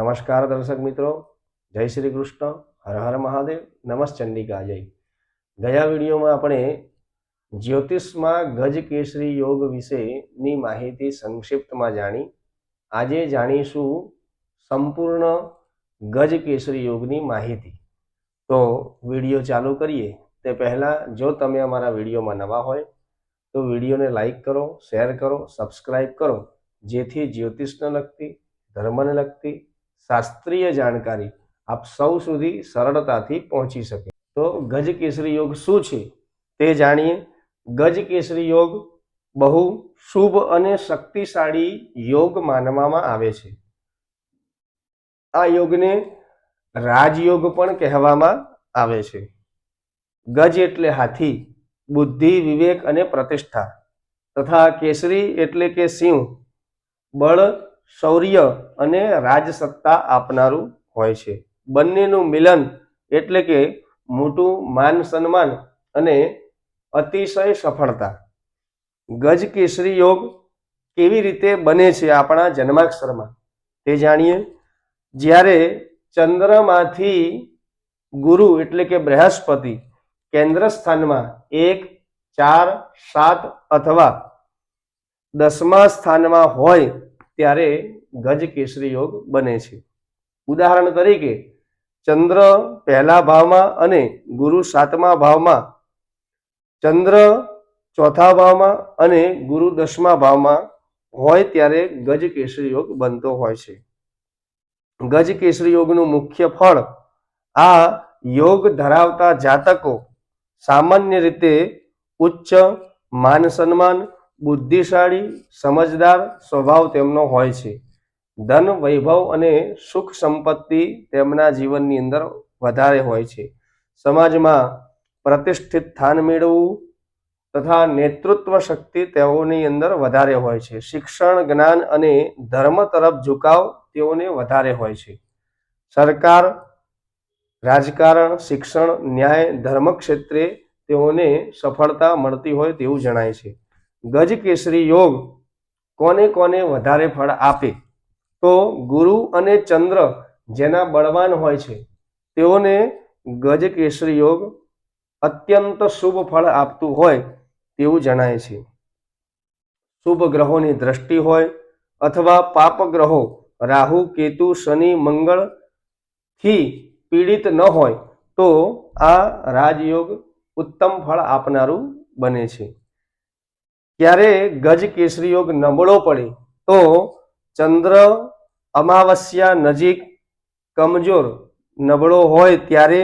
नमस्कार दर्शक मित्रों, जय श्री कृष्ण, हर हर महादेव, नमस् चंडिका जय। गया वीडियो में अपने ज्योतिष में गज केसरी योग विशेनी माहिती संक्षिप्त में जाणी। आजे जाणीशू संपूर्ण गज केसरी योगनी माहिती। तो वीडियो चालू करिए ते पहला जो तमे अमारा वीडियो में नवा होय तो वीडियो ने लाइक करो, शेर करो, सब्सक्राइब करो, जेथी ज्योतिष ने लगती, धर्म ने लगती शास्त्रीय जानकारी आप सौ सुधी सरलताथी पहुंची सके। तो गज केसरी योग शुं छे ते जाणीए। गज केसरी योग बहु शुभ अने शक्तिशाળી योग मानवामां आवे छे। आ योगने राजयोग पण कहेवामां आवे छे। गज एटले हाथी, बुद्धि, विवेक अने प्रतिष्ठा, तथा केसरी एटले के सिंह, बळ, शौर्य अने राजसत्ता आपनारू होय छे। बंनेनुं मिलन एटले के मोटुं मान सन्मान अने अतिशय सफलता। गज केसरी योग केवी रीते बने छे आपणा जन्माक्षरमां ते जाणीए। ज्यारे चंद्रमांथी गुरु एटले के बृहस्पति केंद्र स्थानमा 1, 4, 7 अथवा 10मा स्थानमा होय त्यारे गज केसरी योग बने छे। उदाहरण तरीके चंद्र पहला भावमां अने गुरु 7मा भावमां, चंद्र 4था भावमां अने गुरु 10मा भावमां होय त्यारे गज केसरी योग बनतो होय छे। गज केसरी योगनुं मुख्य फळ आ योग धरावता जातको सामान्य रीते उच्च मान सन्मान, बुद्धिशाળી, समझदार स्वभाव तेमनो होय छे। धन, वैभव अने सुख संपत्ति तेमना जीवननी अंदर वधारे होय छे। समाजमां प्रतिष्ठित स्थान मेळववुं तथा नेतृत्व शक्ति तेओनी अंदर वधारे होय छे। शिक्षण, ज्ञान अने धर्म तरफ झुकाव तेओने वधारे होय छे। सरकार, राजकारण, शिक्षण, न्याय, धर्म क्षेत्रे तेओने सफलता मळती होय तेवुं जणाय छे। गज केसरी योग कोने कोने वधारे फळ आपे तो गुरु अने चंद्र जेना बळवान होय छे तेओने गज केसरी योग अत्यंत शुभ फळ आपतुं होय तेवुं जणाय छे। शुभ ग्रहोनी दृष्टि होय अथवा पाप ग्रहो राहु, केतु, शनि, मंगल थी पीड़ित न होय तो आ राजयोग उत्तम फळ आपनारू बने छे। क्यारे गज केसरी योग नबळो पड़े तो चंद्र अमावस्या नजीक कमजोर नबळो होय त्यारे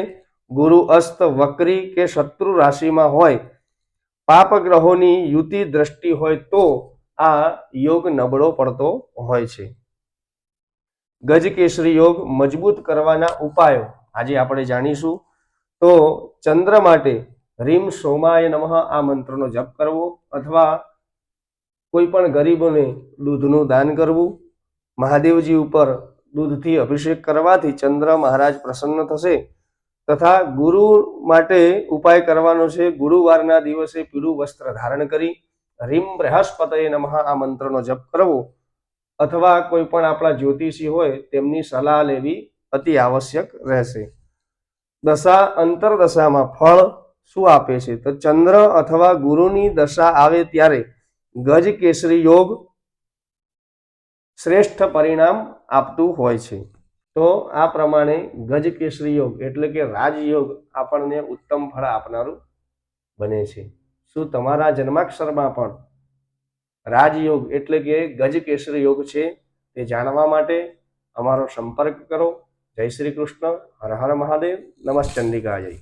गुरु अस्त वक्री के शत्रु राशि में होय, पाप ग्रहोनी युति दृष्टि होय तो आ योग नबळो पड़तो होय छे। गज केसरी योग मजबूत करवाना उपायो आज आपणे जाणीशुं। तो चंद्र माटे ह्रीम सोमाय नमः आ मंत्रनो जप करवो अथवा कोई पण गरीबोने दूधनुं दान करवुं। महादेवजी उपर दूधथी अभिषेक करवाथी चंद्र महाराज प्रसन्न थशे। तथा गुरु माटे उपाय करवानो छे। गुरुवाરના દિવસે पीळુं वस्त्र धारण करी ह्रीम बृहस्पतये नमः आ मंत्रनो जप करवो अथवा कोई पण आपणा ज्योतिषी होय तेमनी सलाह लेवी अति आवश्यक रहेशे। दशा अंतरदशामां फळ शुं आपे छे तो चंद्र अथवा गुरुनी दशा आवे त्यारे गज केसरी योग श्रेष्ठ परिणाम आपतुं होय छे। तो आ प्रमाणे गज केसरी योग एटले के राजयोग आपणने उत्तम फळ आपनारू बने छे। शुं तमारा जन्माक्षरमां पण राजयोग एटले के गज केसरी योग छे ते जाणवा माटे अमारो संपर्क करो। जय श्री कृष्ण, हर हर महादेव, नमस् चंडिका जय।